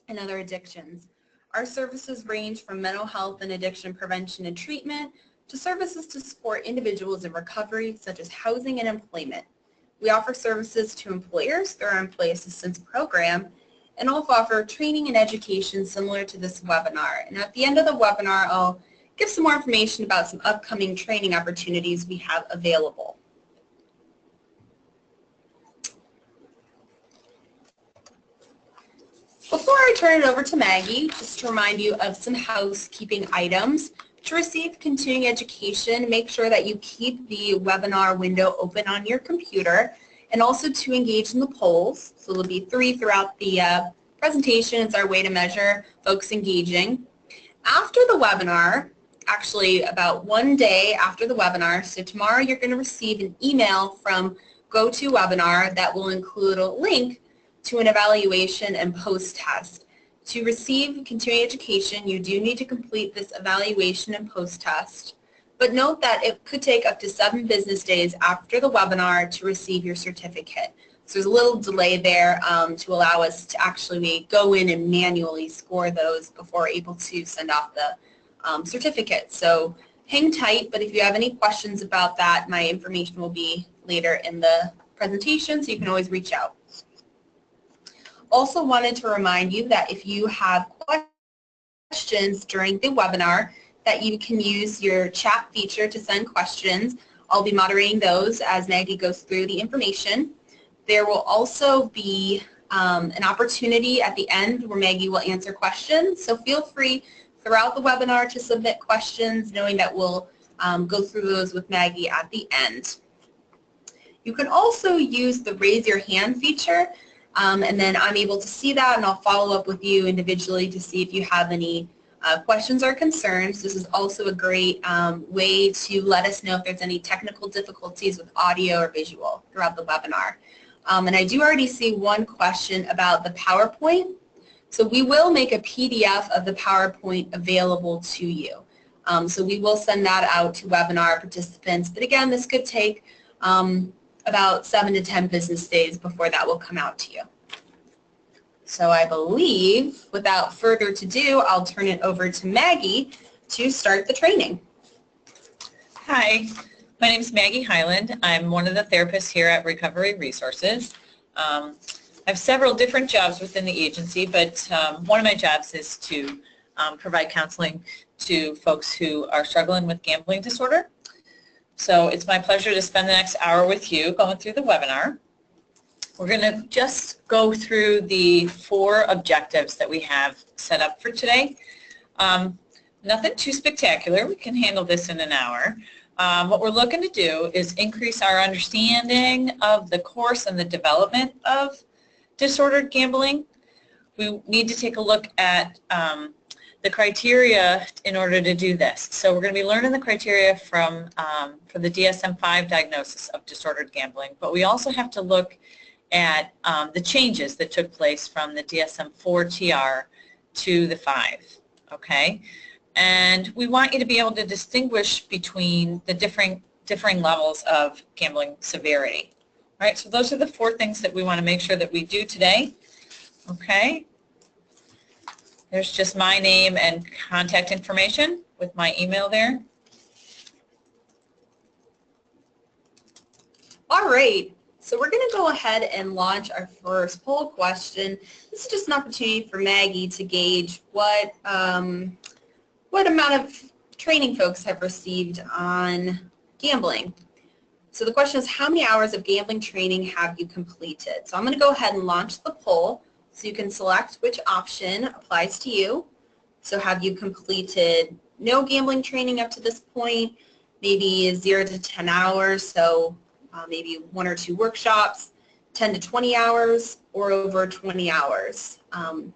and other addictions. Our services range from mental health and addiction prevention and treatment to services to support individuals in recovery, such as housing and employment. We offer services to employers through our Employee Assistance Program and also offer training and education similar to this webinar. And at the end of the webinar, I'll give some more information about some upcoming training opportunities we have available. Before I turn it over to Maggie, just to remind you of some housekeeping items. To receive continuing education, make sure that you keep the webinar window open on your computer, and also to engage in the polls. So there'll be 3 throughout the presentation. It's our way to measure folks engaging. After the webinar, actually about 1 day after the webinar, so tomorrow you're going to receive an email from GoToWebinar that will include a link to an evaluation and post-test. To receive continuing education, you do need to complete this evaluation and post-test, but note that it could take up to 7 business days after the webinar to receive your certificate. So there's a little delay there to allow us to actually go in and manually score those before we're able to send off the certificate. So hang tight, but if you have any questions about that, my information will be later in the presentation, so you can always reach out. Also wanted to remind you that if you have questions during the webinar, that you can use your chat feature to send questions. I'll be moderating those as Maggie goes through the information. There will also be an opportunity at the end where Maggie will answer questions, so feel free throughout the webinar to submit questions, knowing that we'll go through those with Maggie at the end. You can also use the raise your hand feature, and then I'm able to see that, and I'll follow up with you individually to see if you have any questions or concerns. This is also a great way to let us know if there's any technical difficulties with audio or visual throughout the webinar. And I do already see one question about the PowerPoint. So we will make a PDF of the PowerPoint available to you. So we will send that out to webinar participants. But again, this could take about 7 to 10 business days before that will come out to you. So I believe, without further ado, I'll turn it over to Maggie to start the training. Hi, my name is Maggie Hyland. I'm one of the therapists here at Recovery Resources. I have several different jobs within the agency, but one of my jobs is to provide counseling to folks who are struggling with gambling disorder. So it's my pleasure to spend the next hour with you going through the webinar. We're going to just go through the 4 objectives that we have set up for today. Nothing too spectacular. We can handle this in an hour. What we're looking to do is increase our understanding of the course and the development of disordered gambling. We need to take a look at the criteria in order to do this. So we're going to be learning the criteria from the DSM IV diagnosis of disordered gambling, but we also have to look at the changes that took place from the DSM IV-TR to the 5, okay? And we want you to be able to distinguish between the differing levels of gambling severity. All right, so those are the 4 things that we want to make sure that we do today, okay? There's just my name and contact information with my email there. All right, so we're going to go ahead and launch our first poll question. This is just an opportunity for Maggie to gauge what amount of training folks have received on gambling. So the question is, how many hours of gambling training have you completed? So I'm going to go ahead and launch the poll. So you can select which option applies to you. So have you completed no gambling training up to this point, maybe 0 to 10 hours, so maybe 1 or 2 workshops, 10 to 20 hours, or over 20 hours. And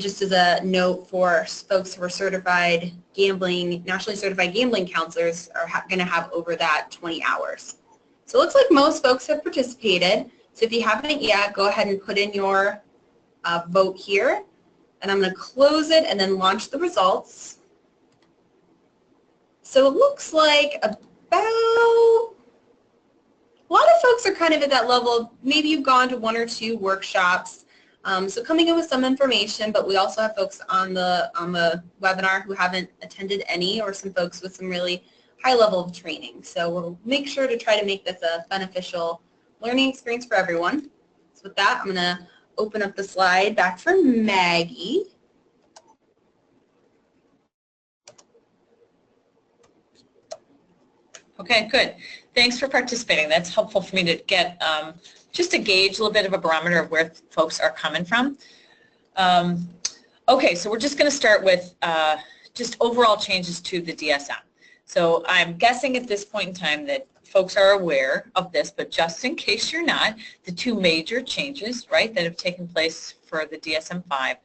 just as a note for folks who are certified gambling, nationally certified gambling counselors are going to have over that 20 hours. So it looks like most folks have participated. So if you haven't yet, go ahead and put in your vote here. And I'm going to close it and then launch the results. So it looks like a lot of folks are kind of at that level of maybe you've gone to 1 or 2 workshops. So coming in with some information, but we also have folks on the webinar who haven't attended any, or some folks with some really high level of training. So we'll make sure to try to make this a beneficial learning experience for everyone. So with that, I'm going to open up the slide back for Maggie. Okay, good. Thanks for participating. That's helpful for me to get just to gauge a little bit of a barometer of where folks are coming from. Okay, so we're just going to start with just overall changes to the DSM. So I'm guessing at this point in time that folks are aware of this, but just in case you're not, the two major changes, right, that have taken place for the DSM-5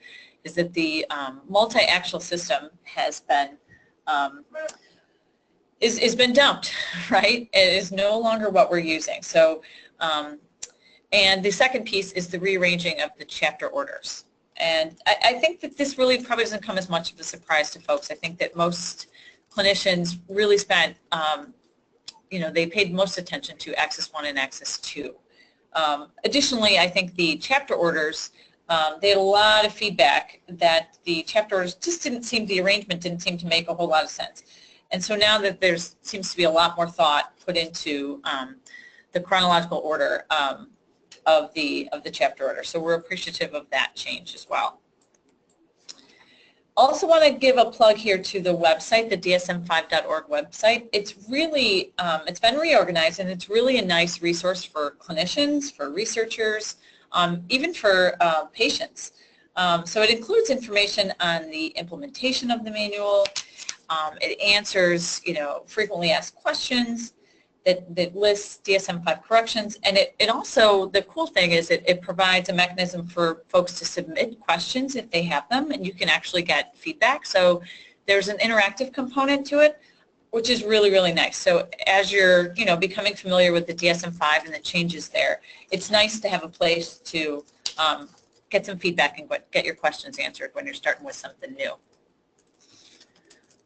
is that the multi-actual system has been is been dumped, right? It is no longer what we're using. So, and the second piece is the rearranging of the chapter orders. And I think that this really probably doesn't come as much of a surprise to folks. I think that most clinicians really spent, they paid most attention to Axis 1 and Axis 2. Additionally, I think the chapter orders, they had a lot of feedback that the chapter orders just the arrangement didn't seem to make a whole lot of sense. And so now that there seems to be a lot more thought put into the chronological order of the chapter order, so we're appreciative of that change as well. Also want to give a plug here to the website, the DSM5.org website. It's really, it's been reorganized, and it's really a nice resource for clinicians, for researchers, even for patients. So it includes information on the implementation of the manual. It answers, frequently asked questions, that lists DSM-5 corrections, and it also, the cool thing is it provides a mechanism for folks to submit questions if they have them, and you can actually get feedback. So there's an interactive component to it, which is really, really nice. So as you're, becoming familiar with the DSM-5 and the changes there, it's nice to have a place to get some feedback and get your questions answered when you're starting with something new.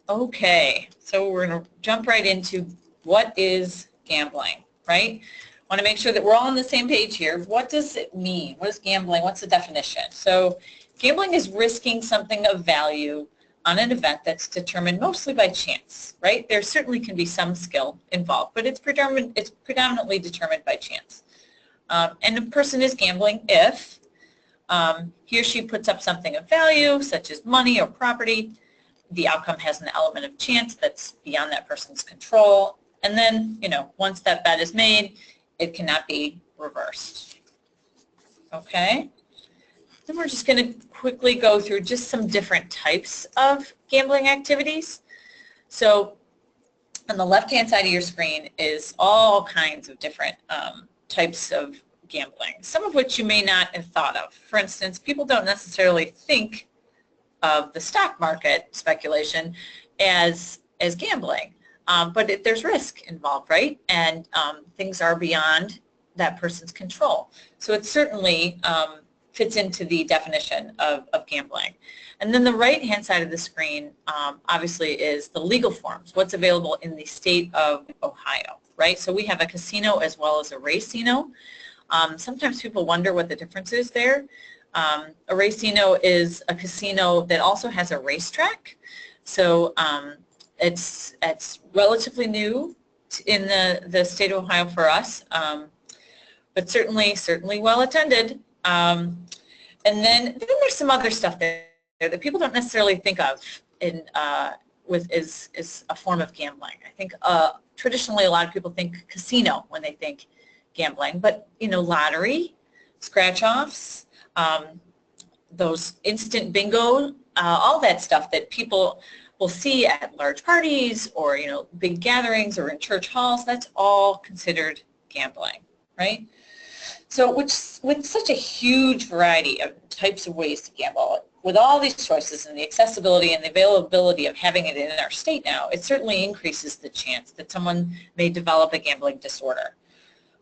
Okay, so we're going to jump right into what is gambling, right? Want to make sure that we're all on the same page here. What does it mean? What is gambling? What's the definition? So gambling is risking something of value on an event that's determined mostly by chance, right? There certainly can be some skill involved, but it's predominantly determined by chance. And a person is gambling if he or she puts up something of value, such as money or property. The outcome has an element of chance that's beyond that person's control. And then, once that bet is made, it cannot be reversed. Okay? Then we're just going to quickly go through just some different types of gambling activities. So on the left-hand side of your screen is all kinds of different types of gambling, some of which you may not have thought of. For instance, people don't necessarily think of the stock market speculation as gambling, but there's risk involved, right? And things are beyond that person's control. So it certainly fits into the definition of gambling. And then the right-hand side of the screen, obviously, is the legal forms, what's available in the state of Ohio, right? So we have a casino as well as a racino. Sometimes people wonder what the difference is there. A racino is a casino that also has a racetrack. So it's relatively new in the state of Ohio for us, but certainly well attended. And then there's some other stuff there that people don't necessarily think of is a form of gambling. I think traditionally a lot of people think casino when they think gambling, but lottery, scratch-offs, those instant bingo, all that stuff that people will see at large parties or big gatherings or in church halls, that's all considered gambling, right? So with such a huge variety of types of ways to gamble, with all these choices and the accessibility and the availability of having it in our state now, it certainly increases the chance that someone may develop a gambling disorder.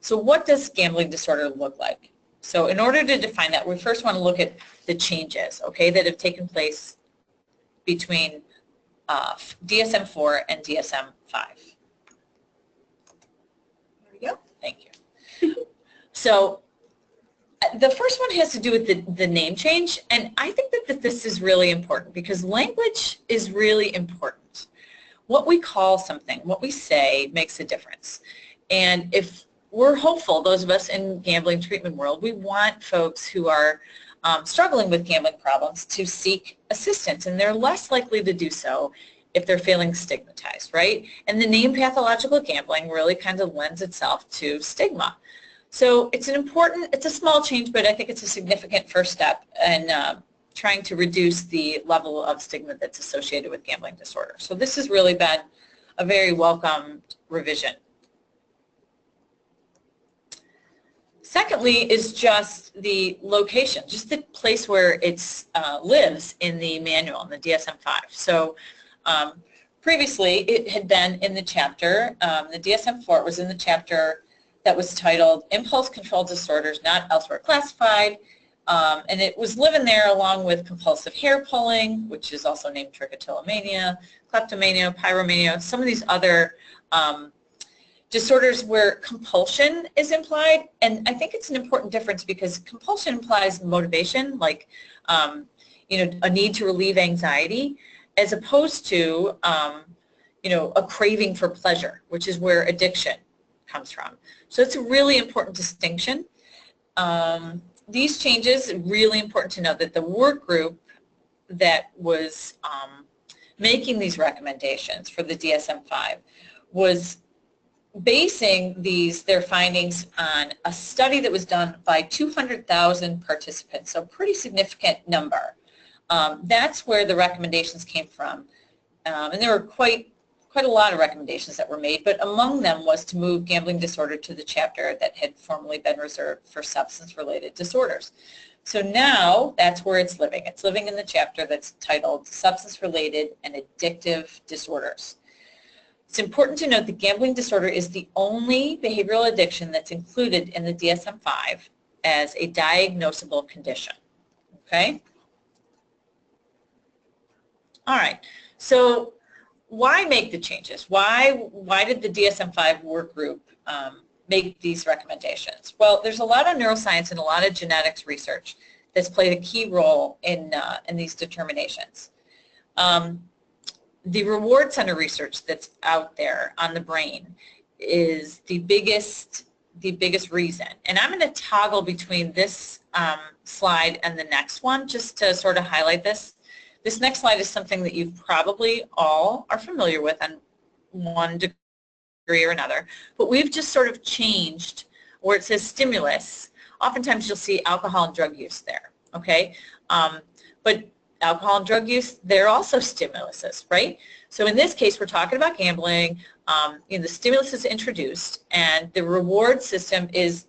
So what does gambling disorder look like? So in order to define that, we first want to look at the changes, okay, that have taken place between DSM-4 and DSM-5. There we go. Thank you. So The first one has to do with the name change, and I think that this is really important because language is really important. What we call something, what we say, makes a difference. And if we're hopeful, those of us in gambling treatment world, we want folks who are struggling with gambling problems to seek assistance, and they're less likely to do so if they're feeling stigmatized, right? And the name pathological gambling really kind of lends itself to stigma. So it's a small change, but I think it's a significant first step in trying to reduce the level of stigma that's associated with gambling disorder. So this has really been a very welcome revision. Secondly is just the location, just the place where it lives in the manual, in the DSM-5. So previously it had been in the chapter, the DSM-4 was in the chapter that was titled Impulse Control Disorders Not Elsewhere Classified, and it was living there along with compulsive hair pulling, which is also named trichotillomania, kleptomania, pyromania, some of these other disorders where compulsion is implied. And I think it's an important difference because compulsion implies motivation, like a need to relieve anxiety, as opposed to a craving for pleasure, which is where addiction comes from. So it's a really important distinction. These changes, really important to know that the work group that was making these recommendations for the DSM-5 was basing their findings on a study that was done by 200,000 participants, so a pretty significant number. That's where the recommendations came from, and there were quite a lot of recommendations that were made, but among them was to move gambling disorder to the chapter that had formerly been reserved for substance-related disorders. So now that's where it's living. It's living in the chapter that's titled Substance-Related and Addictive Disorders. It's important to note that gambling disorder is the only behavioral addiction that's included in the DSM-5 as a diagnosable condition. Okay? All right. So why make the changes? Why did the DSM-5 work group make these recommendations? Well, there's a lot of neuroscience and a lot of genetics research that's played a key role in these determinations. The reward center research that's out there on the brain is the biggest reason. And I'm going to toggle between this slide and the next one just to sort of highlight this. This next slide is something that you probably all are familiar with on one degree or another, but we've just sort of changed where it says stimulus. Oftentimes you'll see alcohol and drug use there, okay? But alcohol and drug use, they're also stimuluses, right? So in this case, we're talking about gambling. The stimulus is introduced, and the reward system has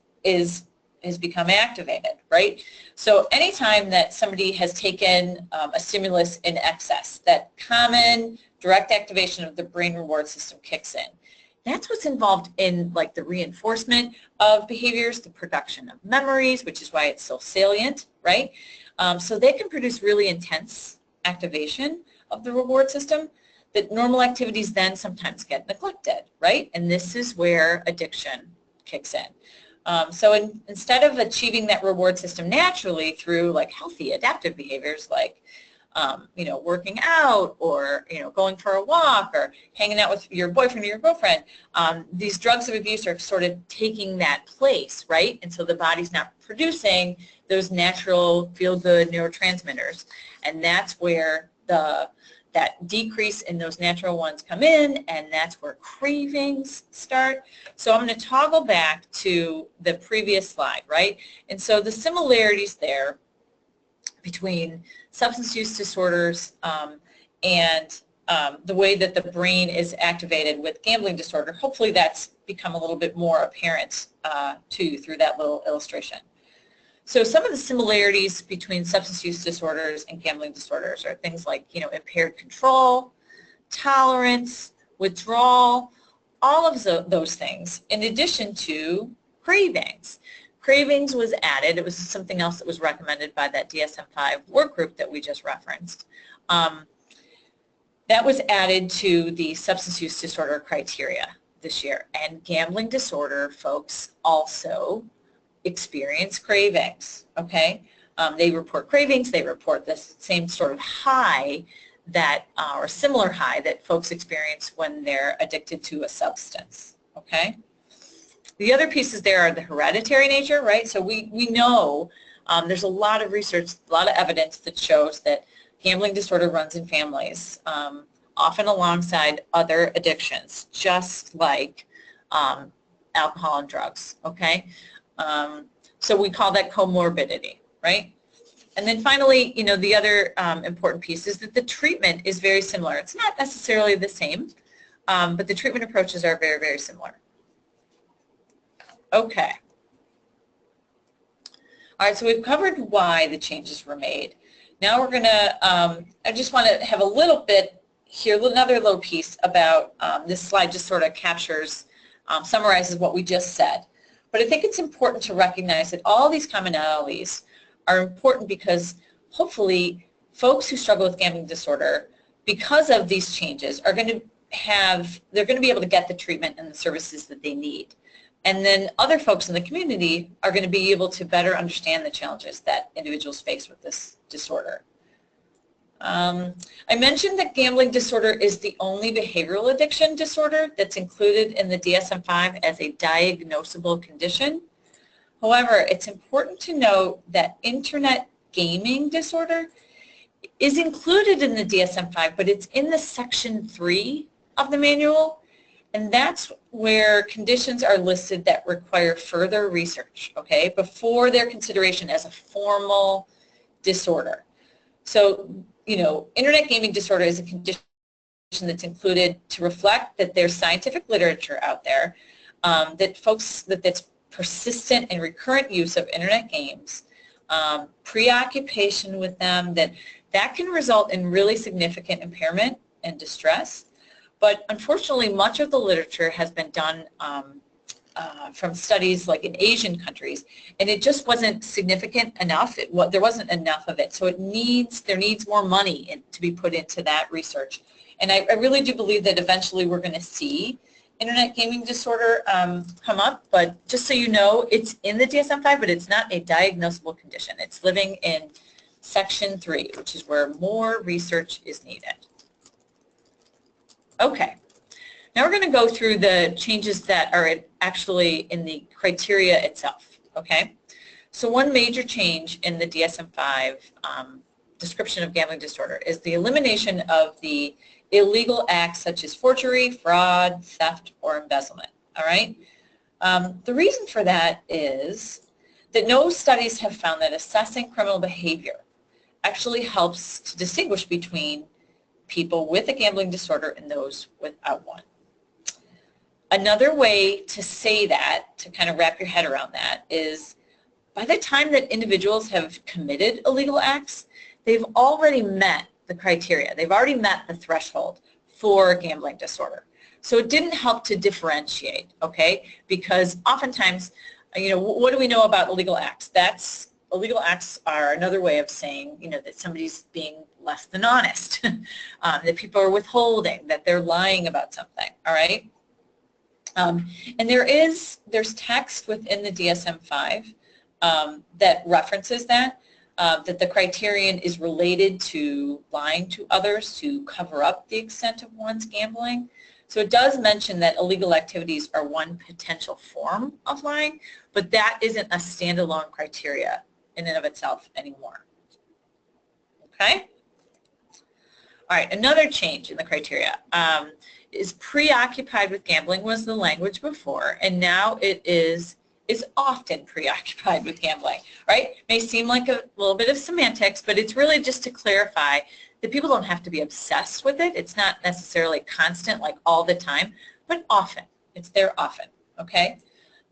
become activated, right? So anytime that somebody has taken a stimulus in excess, that common direct activation of the brain reward system kicks in. That's what's involved in like the reinforcement of behaviors, the production of memories, which is why it's so salient, right? So they can produce really intense activation of the reward system that normal activities then sometimes get neglected, right? And this is where addiction kicks in. So instead of achieving that reward system naturally through like healthy adaptive behaviors like working out or going for a walk or hanging out with your boyfriend or your girlfriend, these drugs of abuse are sort of taking that place, right? And so the body's not producing those natural feel-good neurotransmitters, and that's where that decrease in those natural ones come in, and that's where cravings start. So I'm going to toggle back to the previous slide, right? And so the similarities there between substance use disorders and the way that the brain is activated with gambling disorder, hopefully that's become a little bit more apparent to you through that little illustration. So some of the similarities between substance use disorders and gambling disorders are things like, impaired control, tolerance, withdrawal, all of those things, in addition to cravings. Cravings was added. It was something else that was recommended by that DSM-5 work group that we just referenced. That was added to the substance use disorder criteria this year. And gambling disorder folks also experience cravings, okay? They report cravings, they report the same sort of high that, or similar high that folks experience when they're addicted to a substance, okay? The other pieces there are the hereditary nature, right? So we know there's a lot of research, a lot of evidence that shows that gambling disorder runs in families, often alongside other addictions, just like alcohol and drugs, okay? So we call that comorbidity, right? And then finally, you know, the other important piece is that the treatment is very similar. It's not necessarily the same, but the treatment approaches are very, very similar. Okay. All right, so we've covered why the changes were made. Now we're going to, I just want to have a little bit here, another little piece about this slide just sort of captures, summarizes what we just said. But I think it's important to recognize that all these commonalities are important because hopefully folks who struggle with gambling disorder, because of these changes, are going to have, they're going to be able to get the treatment and the services that they need. And then other folks in the community are going to be able to better understand the challenges that individuals face with this disorder. I mentioned that gambling disorder is the only behavioral addiction disorder that's included in the DSM-5 as a diagnosable condition. However, it's important to note that internet gaming disorder is included in the DSM-5, but it's in the section 3 of the manual, and that's where conditions are listed that require further research, okay, before their consideration as a formal disorder. So, you know, internet gaming disorder is a condition that's included to reflect that there's scientific literature out there that's persistent and recurrent use of internet games, preoccupation with them, that can result in really significant impairment and distress. But unfortunately, much of the literature has been done from studies like in Asian countries, and it just wasn't significant enough. There wasn't enough of it. So there needs more money to be put into that research. And I really do believe that eventually we're going to see internet gaming disorder come up, but just so you know, it's in the DSM-5, but it's not a diagnosable condition. It's living in section 3, which is where more research is needed. Okay, now we're going to go through the changes that are actually in the criteria itself, okay? So one major change in the DSM-5 description of gambling disorder is the elimination of the illegal acts such as forgery, fraud, theft, or embezzlement, all right? The reason for that is that no studies have found that assessing criminal behavior actually helps to distinguish between people with a gambling disorder and those without one. Another way to say that, to kind of wrap your head around that, is by the time that individuals have committed illegal acts, they've already met the criteria. They've already met the threshold for gambling disorder. So it didn't help to differentiate, okay? Because oftentimes, you know, what do we know about illegal acts? Illegal acts are another way of saying, you know, that somebody's being less than honest, that people are withholding, that they're lying about something, all right? And there's text within the DSM-5 that references that the criterion is related to lying to others to cover up the extent of one's gambling. So it does mention that illegal activities are one potential form of lying, but that isn't a standalone criteria in and of itself anymore. Okay? All right, another change in the criteria is preoccupied with gambling was the language before, and now it is often preoccupied with gambling, right? May seem like a little bit of semantics, but it's really just to clarify that people don't have to be obsessed with it. It's not necessarily constant, like all the time, but often. It's there often, okay?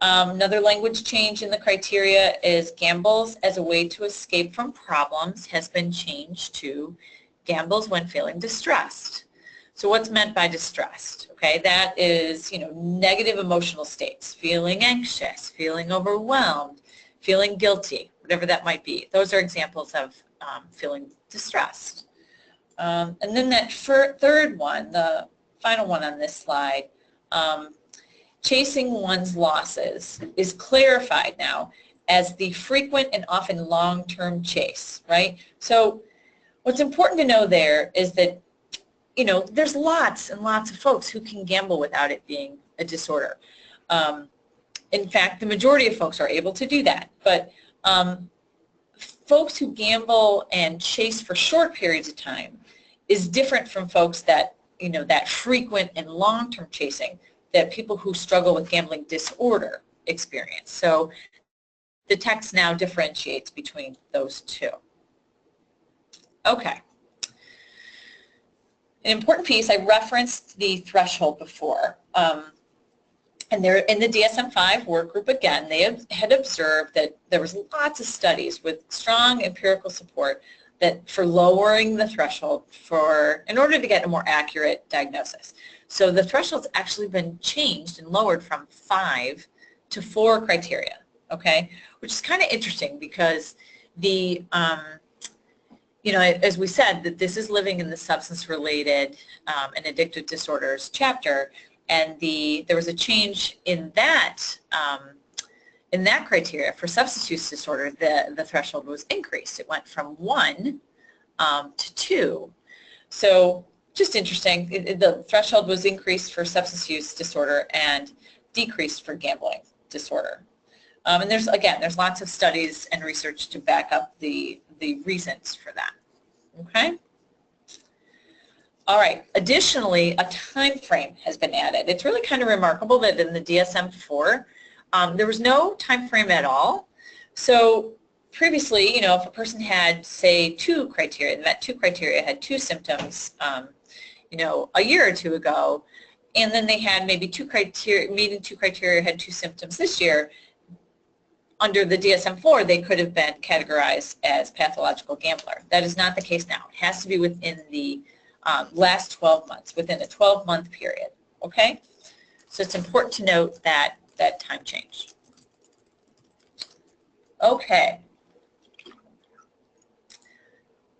Another language change in the criteria is gambles as a way to escape from problems has been changed to gambles when feeling distressed. So what's meant by distressed? Okay, that is, you know, negative emotional states, feeling anxious, feeling overwhelmed, feeling guilty, whatever that might be. Those are examples of feeling distressed. And then that third one, the final one on this slide, chasing one's losses is clarified now as the frequent and often long-term chase, right? So what's important to know there is that, you know, there's lots and lots of folks who can gamble without it being a disorder. In fact, the majority of folks are able to do that, but folks who gamble and chase for short periods of time is different from folks that, you know, that frequent and long-term chasing that people who struggle with gambling disorder experience. So the text now differentiates between those two. Okay. An important piece, I referenced the threshold before. And they're in the DSM-5 work group again, they had observed that there was lots of studies with strong empirical support that for lowering the threshold in order to get a more accurate diagnosis. So the threshold's actually been changed and lowered from 5 to 4 criteria, okay? Which is kind of interesting because the, you know, as we said, that this is living in the substance-related and addictive disorders chapter, and there was a change in that criteria for substance use disorder. The threshold was increased. It went from 1 to 2. So just interesting. The threshold was increased for substance use disorder and decreased for gambling disorder. And there's lots of studies and research to back up the reasons for that. Okay. All right. Additionally, a time frame has been added. It's really kind of remarkable that in the DSM-IV, there was no time frame at all. So previously, you know, if a person had, say, 2 criteria, and that 2 criteria had 2 symptoms, you know, a year or 2 ago, and then they had maybe 2 criteria, meeting 2 criteria had 2 symptoms this year, under the DSM-IV, they could have been categorized as pathological gambler. That is not the case now. It has to be within the last 12 months, within a 12-month period, okay? So it's important to note that time change. Okay.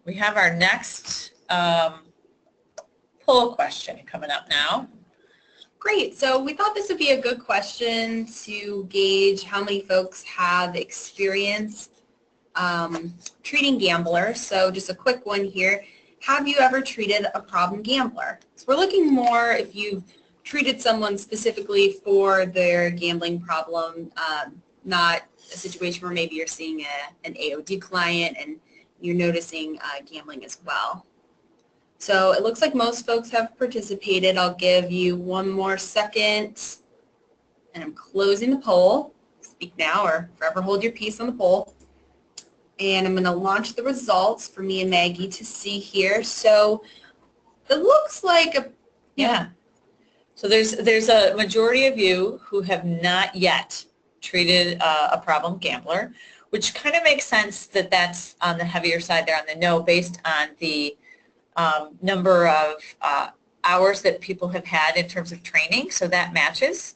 We have our next poll question coming up now. Great. So we thought this would be a good question to gauge how many folks have experience treating gamblers. So just a quick one here. Have you ever treated a problem gambler? So we're looking more if you've treated someone specifically for their gambling problem, not a situation where maybe you're seeing an AOD client and you're noticing gambling as well. So it looks like most folks have participated. I'll give you one more second, and I'm closing the poll. Speak now or forever hold your peace on the poll. And I'm going to launch the results for me and Maggie to see here. So it looks like yeah. So there's a majority of you who have not yet treated a problem gambler, which kind of makes sense that that's on the heavier side there on the no, based on the number of hours that people have had in terms of training, so that matches.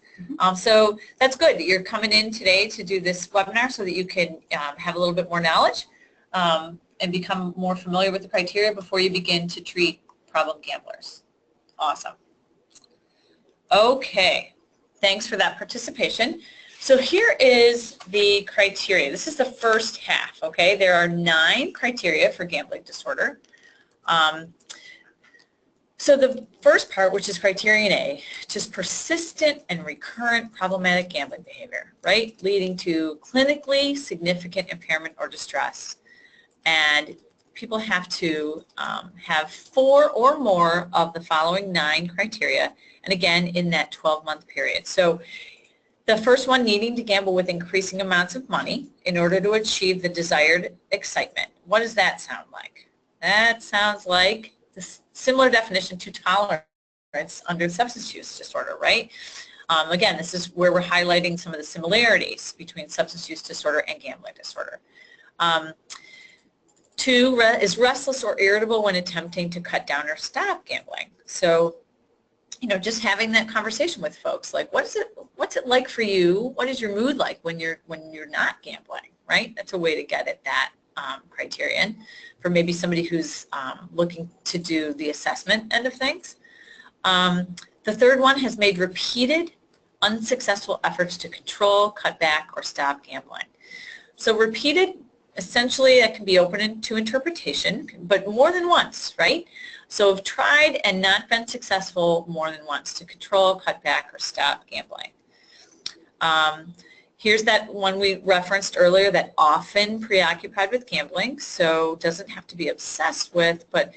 So that's good that you're coming in today to do this webinar so that you can have a little bit more knowledge and become more familiar with the criteria before you begin to treat problem gamblers. Awesome. Okay, thanks for that participation. So here is the criteria. This is the first half, okay? There are 9 criteria for gambling disorder. So the first part, which is criterion A, just persistent and recurrent problematic gambling behavior, right, leading to clinically significant impairment or distress. And people have to have 4 or more of the following 9 criteria, and again, in that 12-month period. So the first one, needing to gamble with increasing amounts of money in order to achieve the desired excitement. What does that sound like? That sounds like the similar definition to tolerance under substance use disorder, right? Again, this is where we're highlighting some of the similarities between substance use disorder and gambling disorder. 2 is restless or irritable when attempting to cut down or stop gambling. So, you know, just having that conversation with folks, like, what's it like for you? What is your mood like when you're not gambling, right? That's a way to get at that criterion for maybe somebody who's looking to do the assessment end of things. The third one has made repeated unsuccessful efforts to control, cut back, or stop gambling. So repeated, essentially that can be open to interpretation, but more than once, right? So have tried and not been successful more than once to control, cut back, or stop gambling. Here's that one we referenced earlier, that often preoccupied with gambling, so doesn't have to be obsessed with, but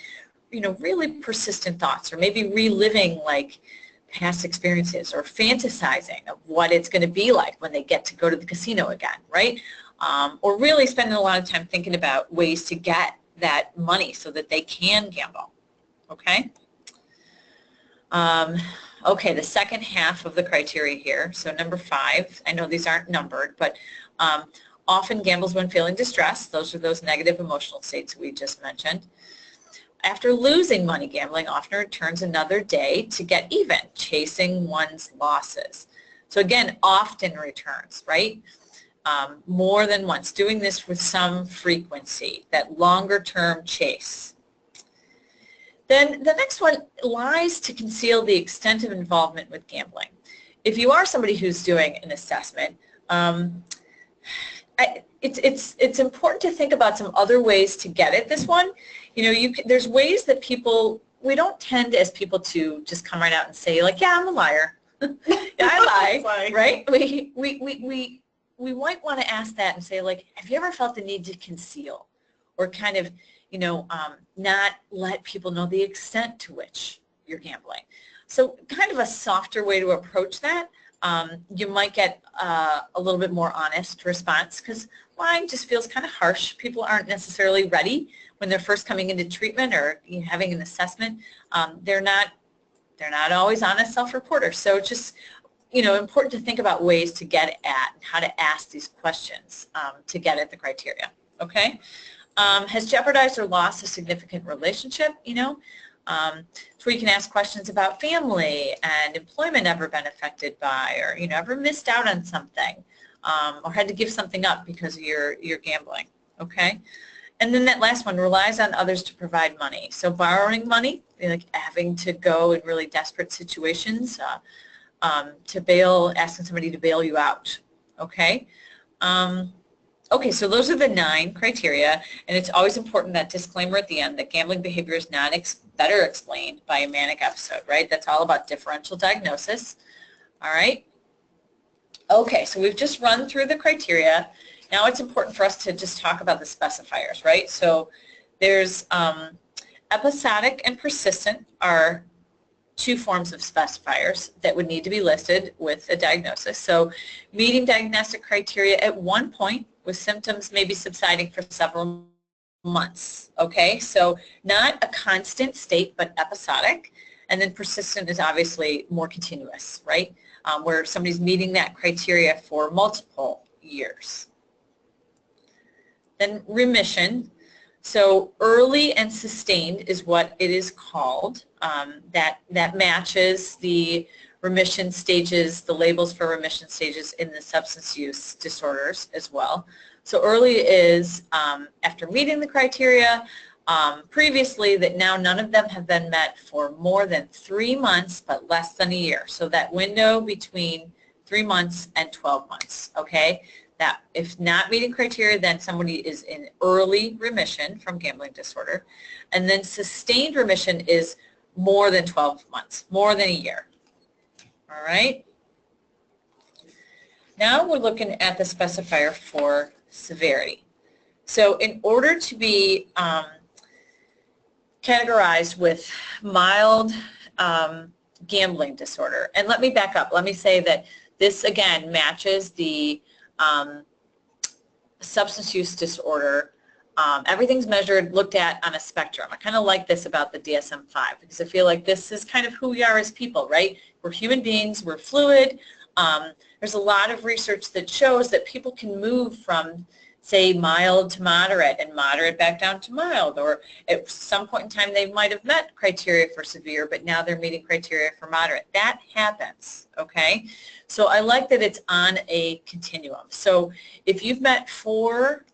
really persistent thoughts, or maybe reliving like past experiences, or fantasizing of what it's going to be like when they get to go to the casino again, right? Or really spending a lot of time thinking about ways to get that money so that they can gamble, okay? Okay, the second half of the criteria here, so number 5, I know these aren't numbered, but often gambles when feeling distressed. Those are those negative emotional states we just mentioned. After losing money gambling, often returns another day to get even, chasing one's losses. So again, often returns, right? More than once, doing this with some frequency, that longer-term chase. Then the next one, lies to conceal the extent of involvement with gambling. If you are somebody who's doing an assessment, it's important to think about some other ways to get at this one. There's ways that we don't tend as people to just come right out and say like, yeah, I'm a liar. Yeah, I lie, right? We might want to ask that and say like, have you ever felt the need to conceal, or kind of not let people know the extent to which you're gambling? So kind of a softer way to approach that. You might get a little bit more honest response, because lying just feels kind of harsh. People aren't necessarily ready when they're first coming into treatment or having an assessment. They're not always honest self-reporters. So it's just important to think about ways to get at and how to ask these questions to get at the criteria. Okay. Has jeopardized or lost a significant relationship? It's where you can ask questions about family and employment, ever been affected by, or ever missed out on something, or had to give something up because of your gambling. Okay. And then that last one, relies on others to provide money. So borrowing money, like having to go in really desperate situations to bail, asking somebody to bail you out. Okay. Okay, so those are the 9 criteria, and it's always important, that disclaimer at the end, that gambling behavior is not better explained by a manic episode, right? That's all about differential diagnosis. All right. Okay, so we've just run through the criteria. Now it's important for us to just talk about the specifiers, right? So there's episodic and persistent are 2 forms of specifiers that would need to be listed with a diagnosis. So meeting diagnostic criteria at one point, with symptoms maybe subsiding for several months. Okay, so not a constant state, but episodic. And then persistent is obviously more continuous, right? Where somebody's meeting that criteria for multiple years. Then remission. So early and sustained is what it is called. That matches the remission stages, the labels for remission stages in the substance use disorders as well. So early is after meeting the criteria previously, that now none of them have been met for more than 3 months but less than a year. So that window between 3 months and 12 months, okay? That if not meeting criteria, then somebody is in early remission from gambling disorder. And then sustained remission is more than 12 months, more than a year. All right. Now we're looking at the specifier for severity. So in order to be categorized with mild gambling disorder, and let me back up. Let me say that this again matches the substance use disorder. Everything's measured, looked at on a spectrum. I kind of like this about the DSM-5 because I feel like this is kind of who we are as people, right? We're human beings, we're fluid. There's a lot of research that shows that people can move from, say, mild to moderate and moderate back down to mild, or at some point in time they might have met criteria for severe, but now they're meeting criteria for moderate. That happens, okay? So I like that it's on a continuum. So if you've met 4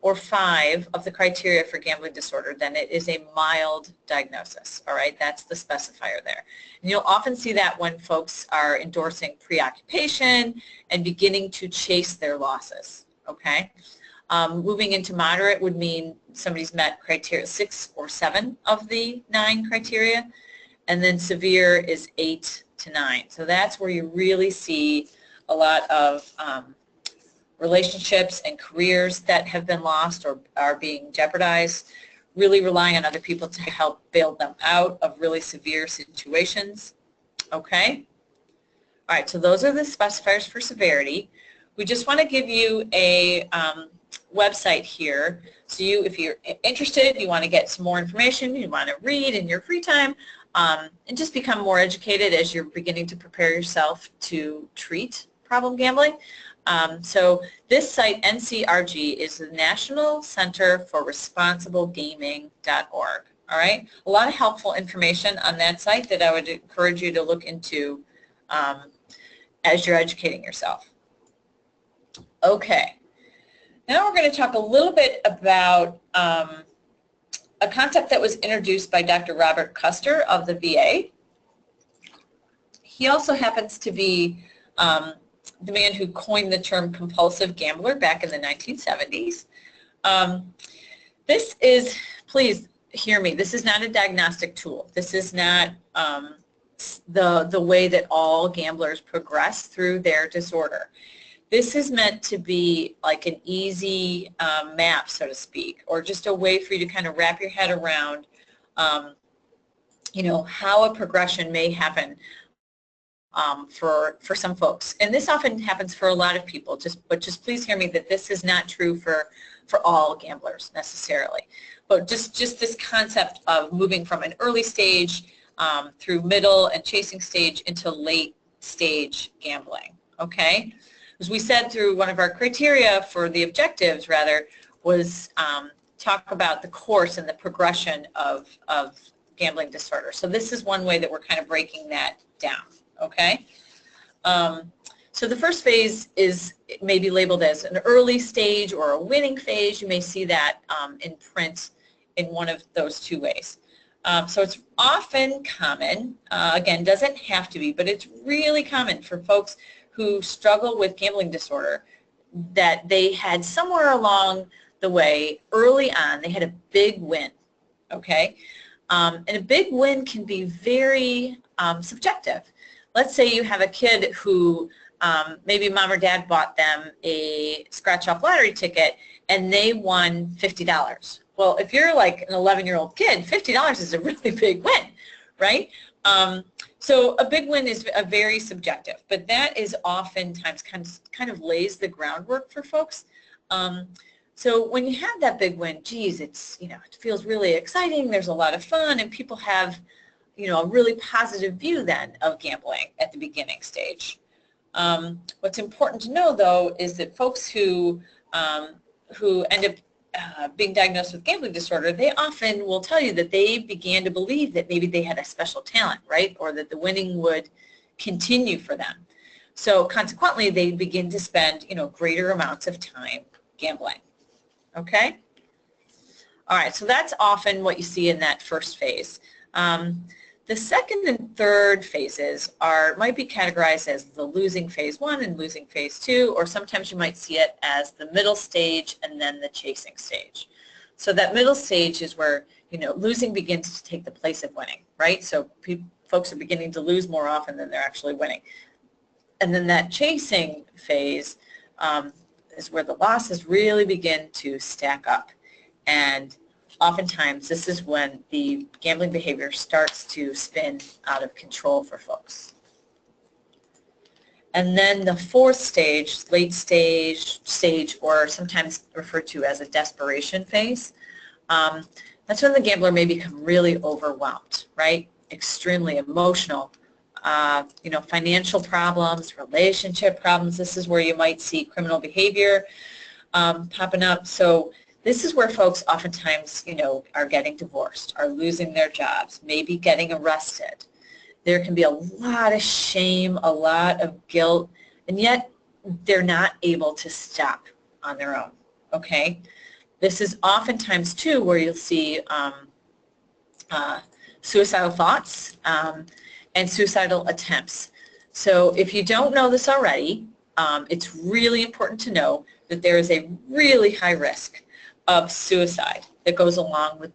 or 5 of the criteria for gambling disorder, then it is a mild diagnosis, all right? That's the specifier there. And you'll often see that when folks are endorsing preoccupation and beginning to chase their losses, okay? Moving into moderate would mean somebody's met criteria 6 or 7 of the 9 criteria, and then severe is 8 to 9. So that's where you really see a lot of relationships and careers that have been lost or are being jeopardized, really relying on other people to help bail them out of really severe situations. Okay? All right, so those are the specifiers for severity. We just want to give you a website here. So if you're interested, you want to get some more information, you want to read in your free time, and just become more educated as you're beginning to prepare yourself to treat problem gambling. So this site, NCRG, is the National Center for Responsible Gaming.org. All right? A lot of helpful information on that site that I would encourage you to look into as you're educating yourself. Okay. Now we're going to talk a little bit about a concept that was introduced by Dr. Robert Custer of the VA. He also happens to be the man who coined the term compulsive gambler back in the 1970s. This is, please hear me, this is not a diagnostic tool. This is not the way that all gamblers progress through their disorder. This is meant to be like an easy map, so to speak, or just a way for you to kind of wrap your head around, you know, how a progression may happen for some folks. And this often happens for a lot of people, but just please hear me that this is not true for all gamblers necessarily. But just this concept of moving from an early stage through middle and chasing stage into late stage gambling, okay? As we said through one of our criteria for the objectives, rather, was talk about the course and the progression of gambling disorder. So this is one way that we're kind of breaking that down, okay? So the first phase is maybe labeled as an early stage or a winning phase. You may see that in print in one of those two ways. So it's often common, again, doesn't have to be, but it's really common for folks who struggle with gambling disorder that they had somewhere along the way, early on, they had a big win, okay? And a big win can be very subjective. Let's say you have a kid who maybe mom or dad bought them a scratch-off lottery ticket and they won $50. Well, if you're like an 11-year-old kid, $50 is a really big win, right? So a big win is a very subjective, but that is oftentimes kind of lays the groundwork for folks. So when you have that big win, geez, it's, you know, it feels really exciting, there's a lot of fun, and people have, you know, a really positive view then of gambling at the beginning stage. What's important to know, though, is that folks who end up being diagnosed with gambling disorder, they often will tell you that they began to believe that maybe they had a special talent, right, or that the winning would continue for them. So consequently, they begin to spend, you know, greater amounts of time gambling. Okay? All right, so that's often what you see in that first phase. The second and third phases might be categorized as the losing phase 1 and losing phase 2, or sometimes you might see it as the middle stage and then the chasing stage. So that middle stage is where, you know, losing begins to take the place of winning, right? So folks are beginning to lose more often than they're actually winning. And then that chasing phase is where the losses really begin to stack up. And oftentimes, this is when the gambling behavior starts to spin out of control for folks. And then the fourth stage, late stage, or sometimes referred to as a desperation phase, that's when the gambler may become really overwhelmed, right? Extremely emotional. You know, financial problems, relationship problems. This is where you might see criminal behavior popping up. So this is where folks oftentimes, you know, are getting divorced, are losing their jobs, maybe getting arrested. There can be a lot of shame, a lot of guilt, and yet they're not able to stop on their own, okay? This is oftentimes, too, where you'll see suicidal thoughts and suicidal attempts. So if you don't know this already, it's really important to know that there is a really high risk of suicide that goes along with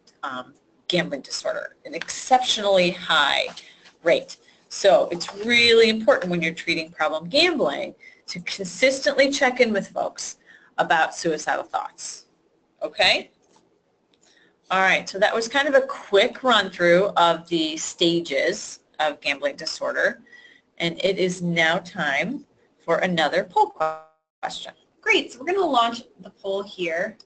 gambling disorder, an exceptionally high rate. So it's really important when you're treating problem gambling to consistently check in with folks about suicidal thoughts. Okay? All right, so that was kind of a quick run through of the stages of gambling disorder, and it is now time for another poll question. Great, so we're going to launch the poll here.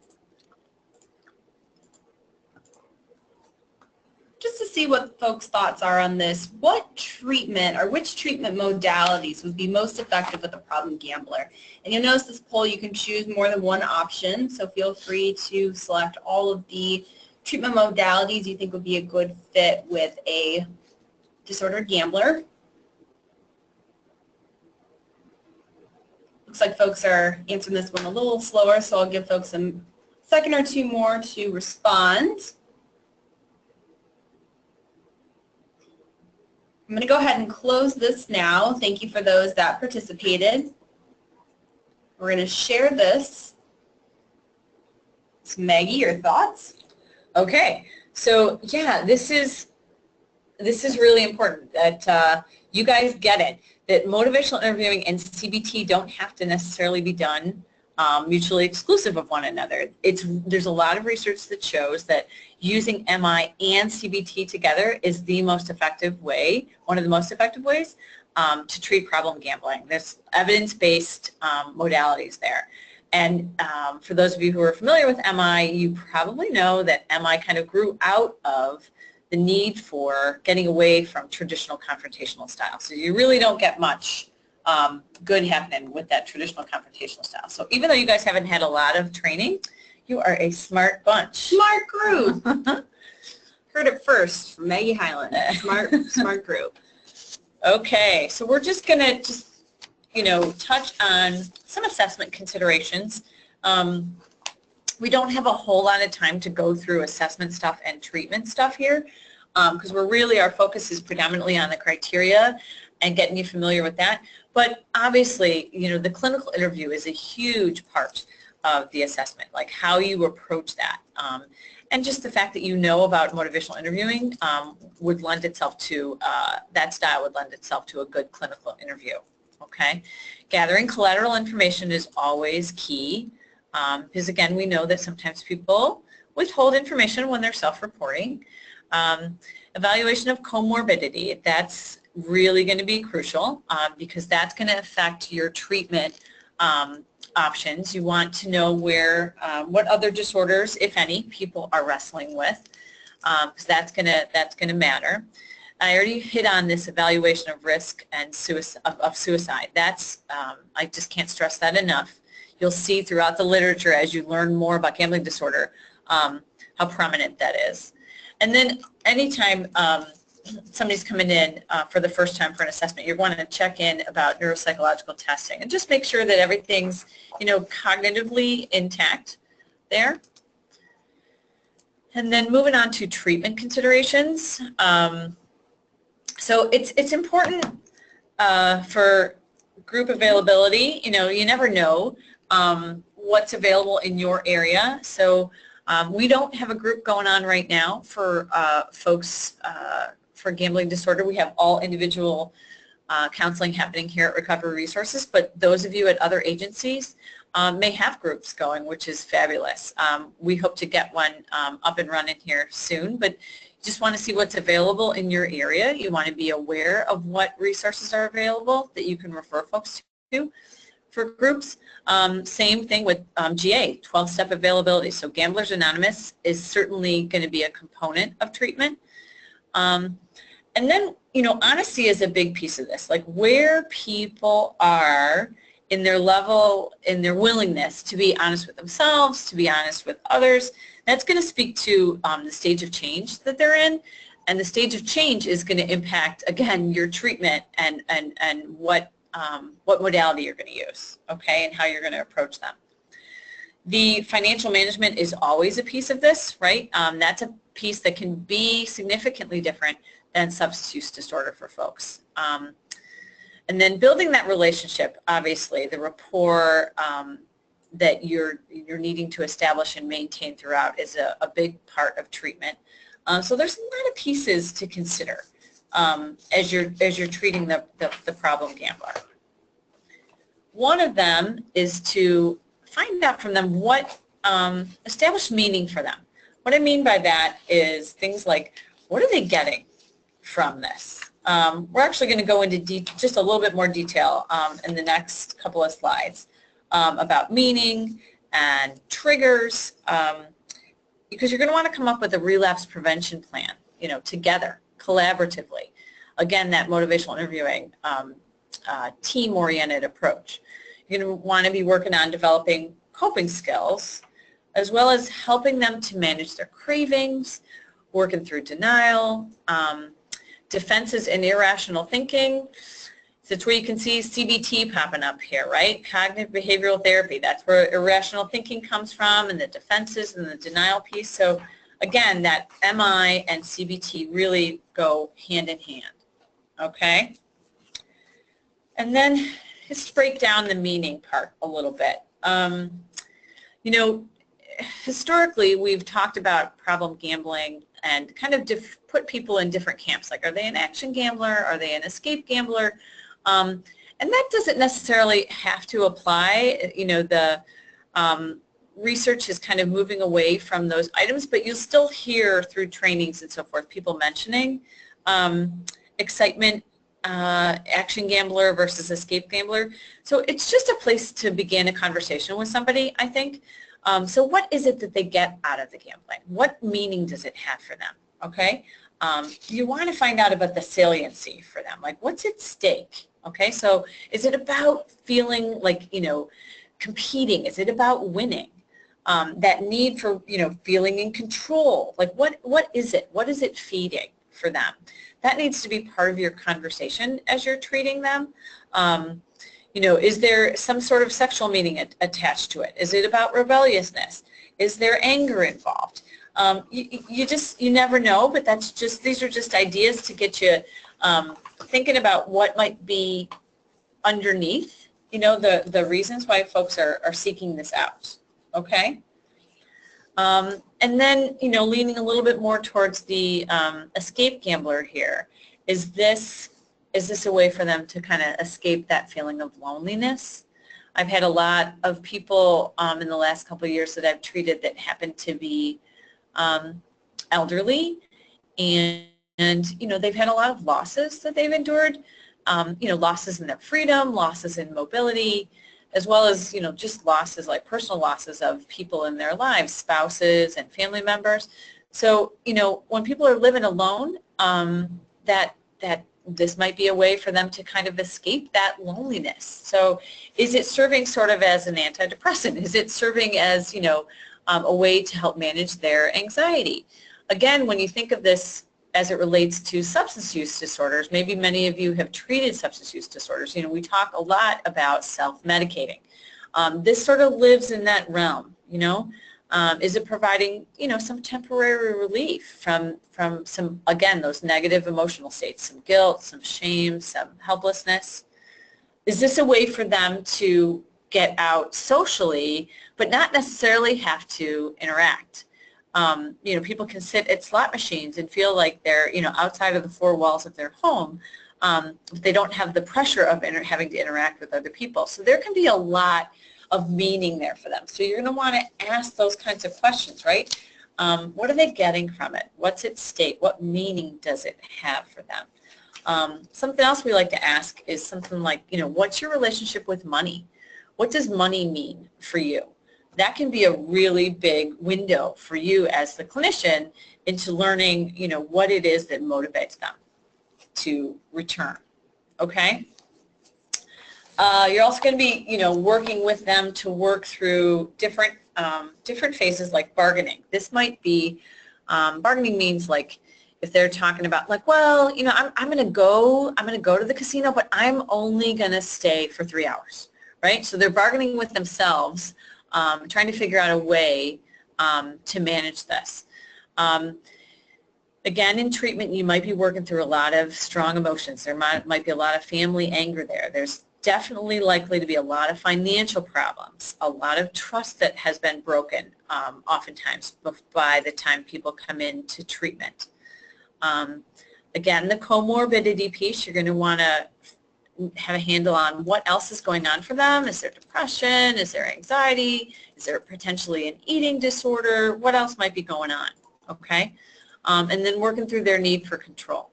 Just to see what folks' thoughts are on this, what treatment or which treatment modalities would be most effective with a problem gambler? And you'll notice this poll, you can choose more than one option, so feel free to select all of the treatment modalities you think would be a good fit with a disordered gambler. Looks like folks are answering this one a little slower, so I'll give folks a second or two more to respond. I'm going to go ahead and close this now. Thank you for those that participated. We're going to share this. So Maggie, your thoughts? Okay, so yeah, this is really important that you guys get it, that motivational interviewing and CBT don't have to necessarily be done mutually exclusive of one another. There's a lot of research that shows that using MI and CBT together is the most effective way, one of the most effective ways to treat problem gambling. There's evidence-based modalities there. And for those of you who are familiar with MI, you probably know that MI kind of grew out of the need for getting away from traditional confrontational style. So you really don't get much good happening with that traditional confrontational style. So even though you guys haven't had a lot of training, you are a smart bunch. Smart group. Heard it first from Maggie Hyland. Smart group. Okay, so we're just going to touch on some assessment considerations. We don't have a whole lot of time to go through assessment stuff and treatment stuff here because our focus is predominantly on the criteria and getting you familiar with that. But obviously, the clinical interview is a huge part of the assessment, like how you approach that. And just the fact that you know about motivational interviewing would lend itself to, that style would lend itself to a good clinical interview. Okay? Gathering collateral information is always key because, again, we know that sometimes people withhold information when they're self-reporting. Evaluation of comorbidity, that's really going to be crucial because that's going to affect your treatment options. You want to know what other disorders, if any, people are wrestling with because that's going to matter. I already hit on this evaluation of risk and suicide. That's I just can't stress that enough. You'll see throughout the literature as you learn more about gambling disorder how prominent that is. And then anytime somebody's coming in for the first time for an assessment, you're wanting to check in about neuropsychological testing and just make sure that everything's cognitively intact there. And then moving on to treatment considerations. So it's important for group availability. You never know what's available in your area. So we don't have a group going on right now for folks for gambling disorder. We have all individual counseling happening here at Recovery Resources, but those of you at other agencies may have groups going, which is fabulous. We hope to get one up and running here soon, but you just want to see what's available in your area. You want to be aware of what resources are available that you can refer folks to for groups. Same thing with GA, 12-step availability. So Gamblers Anonymous is certainly going to be a component of treatment. And then, honesty is a big piece of this, like where people are in their level, in their willingness to be honest with themselves, to be honest with others. That's going to speak to the stage of change that they're in, and the stage of change is going to impact, again, your treatment and what modality you're going to use, okay, and how you're going to approach them. The financial management is always a piece of this, right? That's a piece that can be significantly different than substance use disorder for folks. And then building that relationship, obviously, the rapport, that you're needing to establish and maintain throughout is a big part of treatment. So there's a lot of pieces to consider as you're treating the problem gambler. One of them is to find out from them what establish meaning for them. What I mean by that is things like, what are they getting from this? We're actually going to go into just a little bit more detail in the next couple of slides about meaning and triggers, because you're going to want to come up with a relapse prevention plan, together, collaboratively. Again, that motivational interviewing team-oriented approach. You're going to want to be working on developing coping skills, as well as helping them to manage their cravings, working through denial, defenses and irrational thinking. That's where you can see CBT popping up here, right? Cognitive behavioral therapy. That's where irrational thinking comes from, and the defenses and the denial piece. So again, that MI and CBT really go hand in hand, okay? And then just break down the meaning part a little bit. Historically, we've talked about problem gambling and kind of put people in different camps. Like, are they an action gambler? Are they an escape gambler? And that doesn't necessarily have to apply. The research is kind of moving away from those items, but you'll still hear through trainings and so forth people mentioning excitement, action gambler versus escape gambler. So it's just a place to begin a conversation with somebody, I think. So what is it that they get out of the gambling? What meaning does it have for them? Okay? You want to find out about the saliency for them. Like, what's at stake? Okay? So is it about feeling like, competing? Is it about winning? That need for, feeling in control. Like, what is it? What is it feeding for them? That needs to be part of your conversation as you're treating them. Is there some sort of sexual meaning attached to it? Is it about rebelliousness? Is there anger involved? You never know, but these are just ideas to get you thinking about what might be underneath, the reasons why folks are seeking this out, okay? And then, leaning a little bit more towards the escape gambler here, is this a way for them to kind of escape that feeling of loneliness? I've had a lot of people in the last couple of years that I've treated that happen to be elderly, and they've had a lot of losses that they've endured, losses in their freedom, losses in mobility, as well as, just losses, like personal losses of people in their lives, spouses and family members. So, when people are living alone, that this might be a way for them to kind of escape that loneliness. So is it serving sort of as an antidepressant? Is it serving as, a way to help manage their anxiety? Again, when you think of this as it relates to substance use disorders, maybe many of you have treated substance use disorders. We talk a lot about self-medicating. This sort of lives in that realm, Is it providing, some temporary relief from some, again, those negative emotional states, some guilt, some shame, some helplessness? Is this a way for them to get out socially, but not necessarily have to interact? People can sit at slot machines and feel like they're, outside of the four walls of their home. They don't have the pressure of having to interact with other people. So there can be a lot of meaning there for them. So you're going to want to ask those kinds of questions, right? What are they getting from it? What's at stake? What meaning does it have for them? Something else we like to ask is something like, what's your relationship with money? What does money mean for you? That can be a really big window for you as the clinician into learning, what it is that motivates them to return, okay? You're also going to be, working with them to work through different phases like bargaining. This might be, bargaining means like if they're talking about like, well, I'm going to go to the casino, but I'm only going to stay for 3 hours, right? So they're bargaining with themselves, trying to figure out a way to manage this. Again, in treatment, you might be working through a lot of strong emotions. There might be a lot of family anger there. There's definitely likely to be a lot of financial problems, a lot of trust that has been broken oftentimes by the time people come into treatment. Again, the comorbidity piece, you're going to want to have a handle on what else is going on for them. Is there depression? Is there anxiety? Is there potentially an eating disorder? What else might be going on? Okay? And then working through their need for control.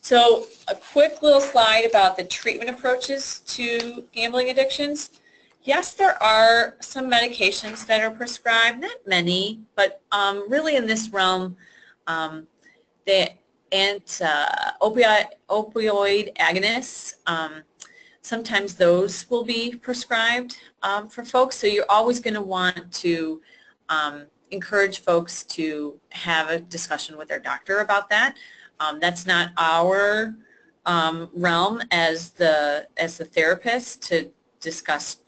So a quick little slide about the treatment approaches to gambling addictions. Yes, there are some medications that are prescribed, not many, but really in this realm, the opioid agonists, sometimes those will be prescribed for folks. So you're always going to want to encourage folks to have a discussion with their doctor about that. That's not our realm as the therapist to discuss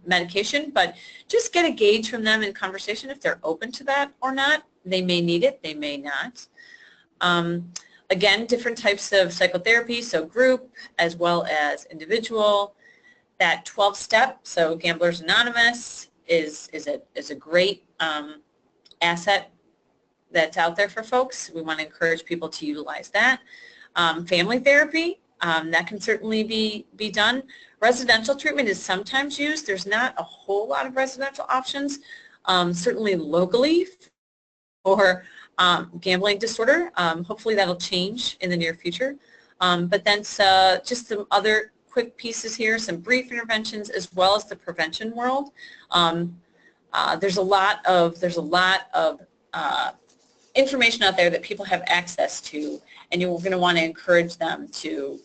medication, but just get a gauge from them in conversation if they're open to that or not. They may need it, they may not. Again, different types of psychotherapy, so group as well as individual. That 12-step, so Gamblers Anonymous, is a great asset that's out there for folks. We want to encourage people to utilize that. Family therapy, that can certainly be done. Residential treatment is sometimes used. There's not a whole lot of residential options, certainly locally for gambling disorder. Hopefully that'll change in the near future. But then just some other quick pieces here, some brief interventions as well as the prevention world. There's a lot of information out there that people have access to, and you're going to want to encourage them to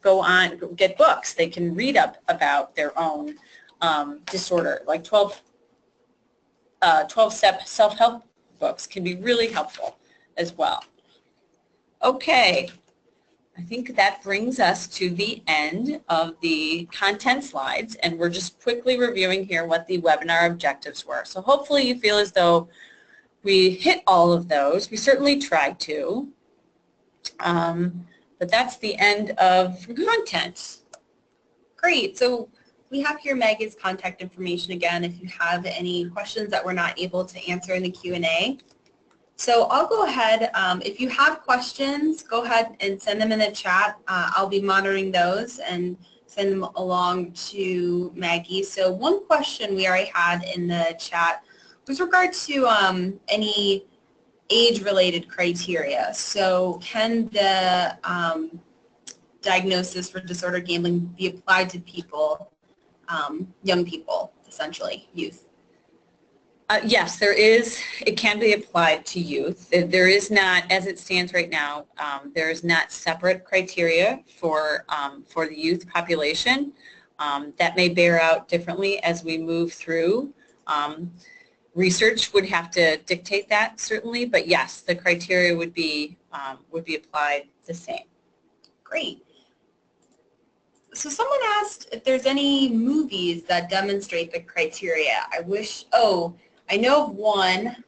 go on, get books. They can read up about their own disorder, like 12-step self-help books can be really helpful as well. Okay, I think that brings us to the end of the content slides, and we're just quickly reviewing here what the webinar objectives were. So hopefully you feel as though we hit all of those. We certainly tried to, but that's the end of content. Great. So we have here Maggie's contact information again if you have any questions that we're not able to answer in the Q&A. So I'll go ahead, if you have questions, go ahead and send them in the chat. I'll be monitoring those and send them along to Maggie. So one question we already had in the chat with regard to any age-related criteria. So can the diagnosis for disordered gambling be applied to people, young people, essentially, youth? Yes, there is. It can be applied to youth. There is not, as it stands right now, there is not separate criteria for the youth population. That may bear out differently as we move through. Research would have to dictate that, certainly, but yes, the criteria would be applied the same. Great. So someone asked if there's any movies that demonstrate the criteria. I know of one,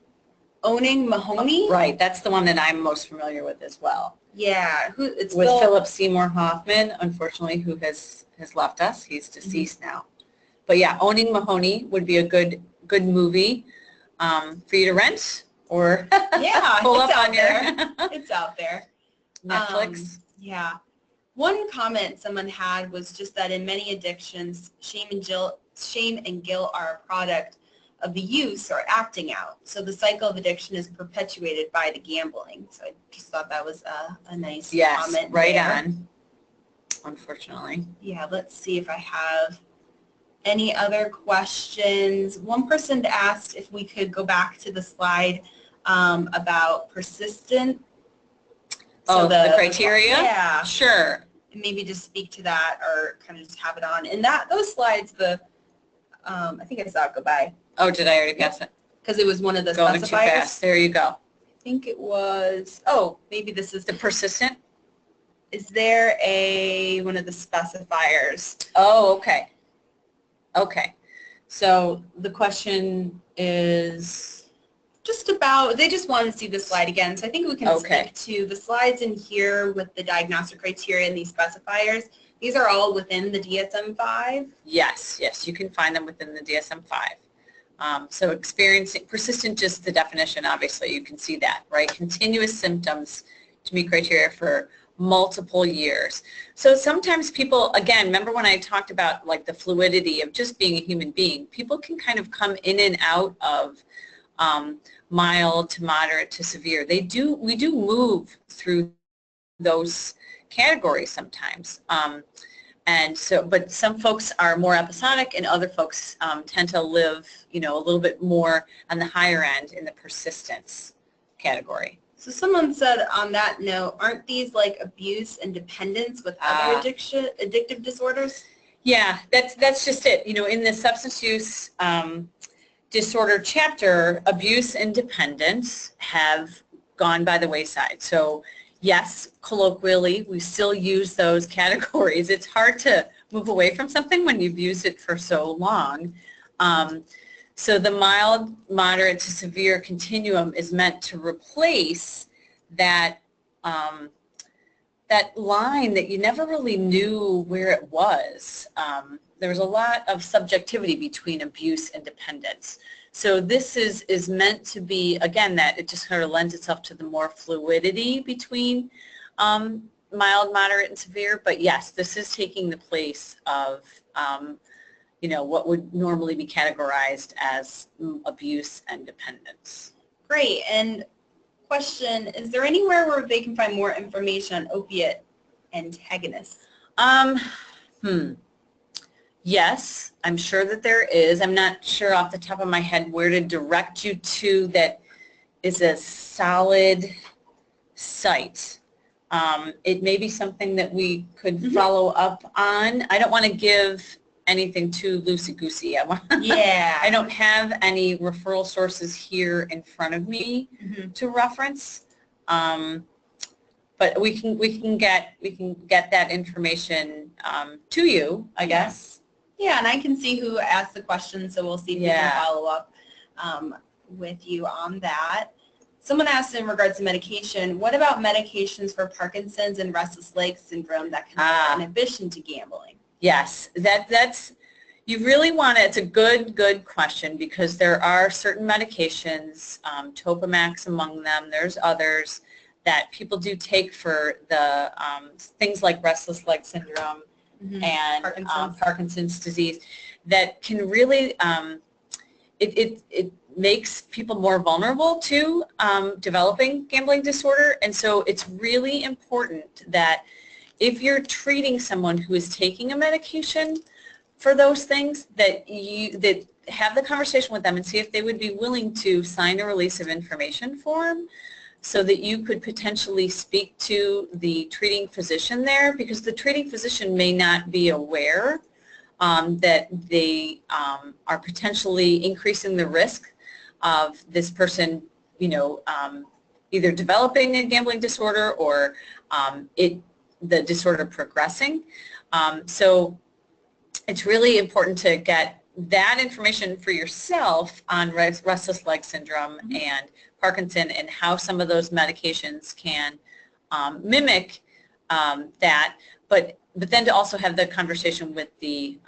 Owning Mahoney. Right, that's the one that I'm most familiar with as well. Yeah, it's with Philip Seymour Hoffman, unfortunately, who has left us. He's deceased now. But yeah, Owning Mahoney would be a good movie for you to rent or pull up on your it's out there. Netflix. Yeah. One comment someone had was just that in many addictions, shame and guilt are a product of the use or acting out. So the cycle of addiction is perpetuated by the gambling. So I just thought that was a nice comment. Right there. on. Unfortunately. Yeah, let's see if I have any other questions. One person asked if we could go back to the slide about persistent. So the criteria? Yeah. Sure. And maybe just speak to that or kind of just have it on. And those slides, I think I saw it go by. Oh, did I already pass it? Because it was one of the Going specifiers. too fast. There you go. I think it was, maybe this is the persistent. Is there one of the specifiers? Oh, okay. Okay. So the question is, Just about, they just want to see the slide again, so I think we can Okay. stick to the slides in here with the diagnostic criteria and these specifiers. These are all within the DSM-5. Yes, yes, you can find them within the DSM-5. So experiencing, persistent, just the definition, obviously, you can see that, right? Continuous symptoms to meet criteria for multiple years. So sometimes people, again, remember when I talked about like the fluidity of just being a human being, people can kind of come in and out of mild to moderate to severe. We do move through those categories sometimes. And so, but some folks are more episodic and other folks tend to live, a little bit more on the higher end in the persistence category. So someone said on that note, aren't these like abuse and dependence with other addictive disorders? Yeah, that's just it. In the substance use disorder chapter, abuse and dependence have gone by the wayside. So yes, colloquially, we still use those categories. It's hard to move away from something when you've used it for so long. So the mild, moderate to severe continuum is meant to replace that that line that you never really knew where it was. There's a lot of subjectivity between abuse and dependence. So this is meant to be, again, that it just kind of lends itself to the more fluidity between mild, moderate, and severe. But yes, this is taking the place of, what would normally be categorized as abuse and dependence. Great. And question, is there anywhere where they can find more information on opiate antagonists? Yes, I'm sure that there is. I'm not sure off the top of my head where to direct you to that is a solid site. It may be something that we could follow up on. I don't want to give anything too loosey-goosey. I don't have any referral sources here in front of me to reference. But we can get that information to you, I guess. Yeah, and I can see who asked the question, so we'll see if we can follow up with you on that. Someone asked in regards to medication, what about medications for Parkinson's and restless leg syndrome that can have inhibition to gambling? Yes, that's you really want to, it's a good question because there are certain medications, Topamax among them, there's others that people do take for the things like restless leg syndrome and Parkinson's disease that can really, it makes people more vulnerable to developing gambling disorder. And so it's really important that if you're treating someone who is taking a medication for those things, that have the conversation with them and see if they would be willing to sign a release of information form so that you could potentially speak to the treating physician there, because the treating physician may not be aware that they are potentially increasing the risk of this person, either developing a gambling disorder or the disorder progressing. So it's really important to get that information for yourself on restless leg syndrome and Parkinson and how some of those medications can mimic that, but then to also have the conversation with the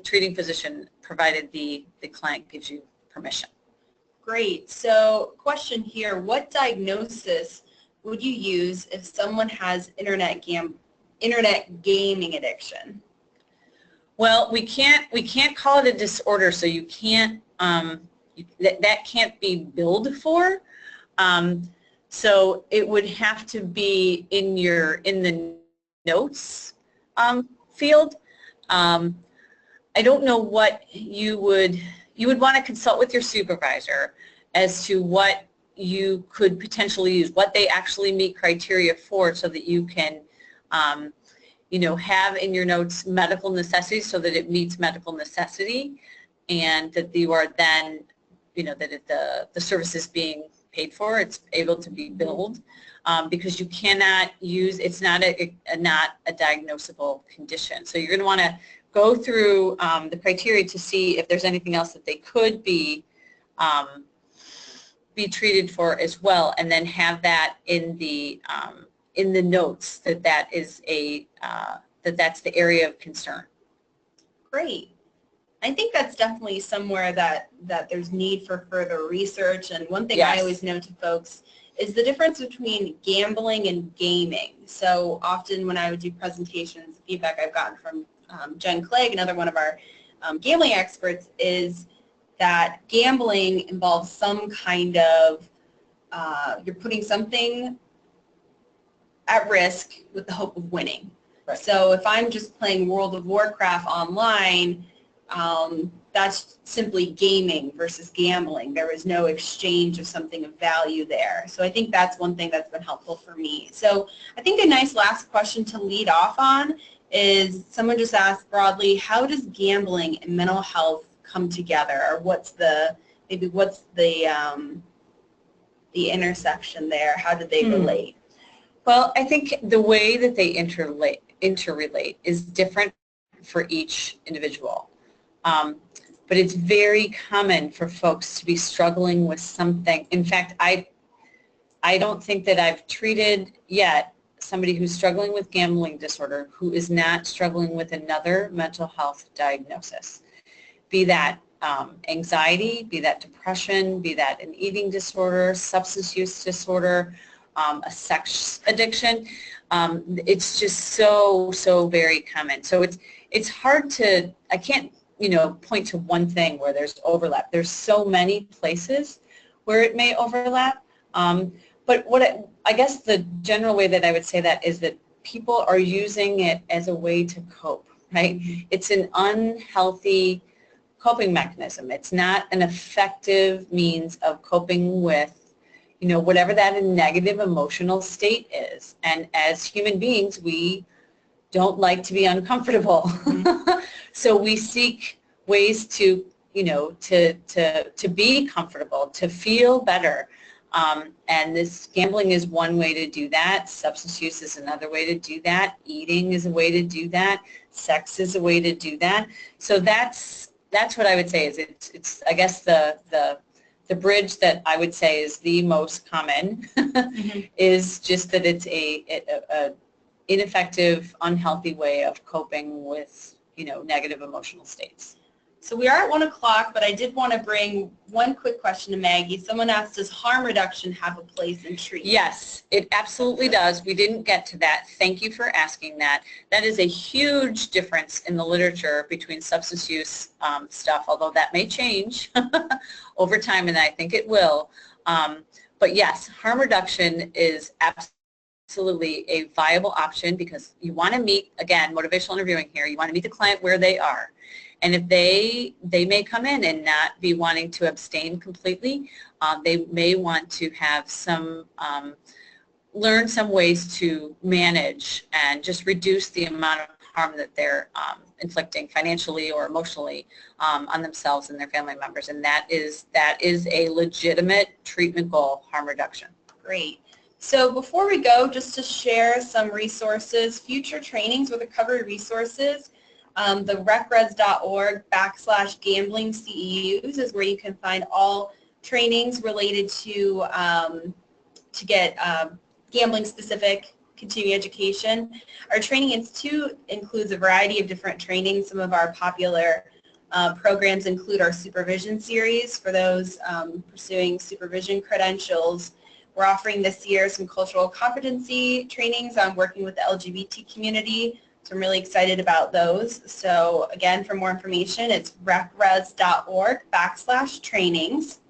treating physician, provided the client gives you permission. Great. So question here, what diagnosis would you use if someone has internet gaming addiction? Well, we can't call it a disorder, so you can't that can't be billed for. So it would have to be in the notes field. I don't know what you would want to consult with your supervisor as to what you could potentially use, what they actually meet criteria for, so that you can have in your notes medical necessities so that it meets medical necessity, and that you are then, that the service is being paid for, it's able to be billed, because you cannot use, it's not a diagnosable condition. So you're going to want to go through the criteria to see if there's anything else that they could be be treated for as well, and then have that in the notes that that's the area of concern. Great. I think that's definitely somewhere that there's need for further research. And one thing I always note to folks is the difference between gambling and gaming. So often when I would do presentations, the feedback I've gotten from Jen Clegg, another one of our gambling experts, is that gambling involves some kind of, you're putting something at risk with the hope of winning. Right. So if I'm just playing World of Warcraft online, that's simply gaming versus gambling. There is no exchange of something of value there. So I think that's one thing that's been helpful for me. So I think a nice last question to lead off on is, someone just asked broadly, how does gambling and mental health come together? Or what's the intersection there? How do they relate? Well, I think the way that they interrelate is different for each individual. But it's very common for folks to be struggling with something. In fact, I don't think that I've treated yet somebody who's struggling with gambling disorder who is not struggling with another mental health diagnosis, be that anxiety, be that depression, be that an eating disorder, substance use disorder, a sex addiction. It's just so very common. So it's hard to, I can't point to one thing where there's overlap. There's so many places where it may overlap. But I guess the general way that I would say that is that people are using it as a way to cope, right? It's an unhealthy coping mechanism. It's not an effective means of coping with whatever that negative emotional state is. And as human beings, we don't like to be uncomfortable. So we seek ways to, to be comfortable, to feel better. And this gambling is one way to do that. Substance use is another way to do that. Eating is a way to do that. Sex is a way to do that. So that's what I would say is it's I guess the bridge that I would say is the most common is just that it's a ineffective, unhealthy way of coping with, negative emotional states. So we are at 1 o'clock, but I did want to bring one quick question to Maggie. Someone asked, does harm reduction have a place in treatment? Yes, it absolutely does. We didn't get to that. Thank you for asking that. That is a huge difference in the literature between substance use stuff, although that may change over time, and I think it will. But yes, harm reduction is absolutely a viable option because you want to meet, again, motivational interviewing here, you want to meet the client where they are. And if they may come in and not be wanting to abstain completely, they may want to have some, learn some ways to manage and just reduce the amount of harm that they're inflicting financially or emotionally on themselves and their family members. And that is a legitimate treatment goal, harm reduction. Great. So before we go, just to share some resources, future trainings with Recovery Resources, the recres.org/gambling CEUs is where you can find all trainings related to get gambling specific continuing education. Our Training Institute includes a variety of different trainings. Some of our popular programs include our supervision series for those pursuing supervision credentials. We're offering this year some cultural competency trainings on working with the LGBT community. So I'm really excited about those. So again, for more information, it's recres.org/trainings.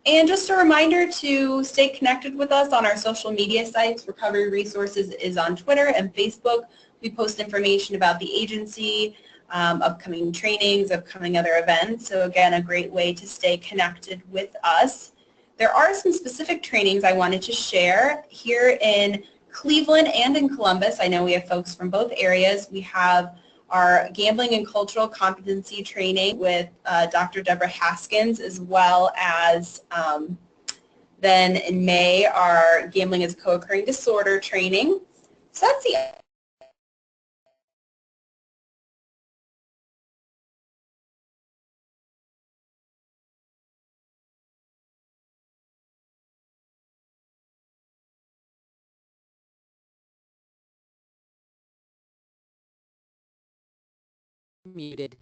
And just a reminder to stay connected with us on our social media sites. Recovery Resources is on Twitter and Facebook. We post information about the agency, upcoming trainings, upcoming other events. So again, a great way to stay connected with us. There are some specific trainings I wanted to share here in Cleveland and in Columbus. I know we have folks from both areas. We have our Gambling and Cultural Competency training with Dr. Deborah Haskins, as well as then in May, our Gambling as a Co-occurring Disorder training. So that's the muted.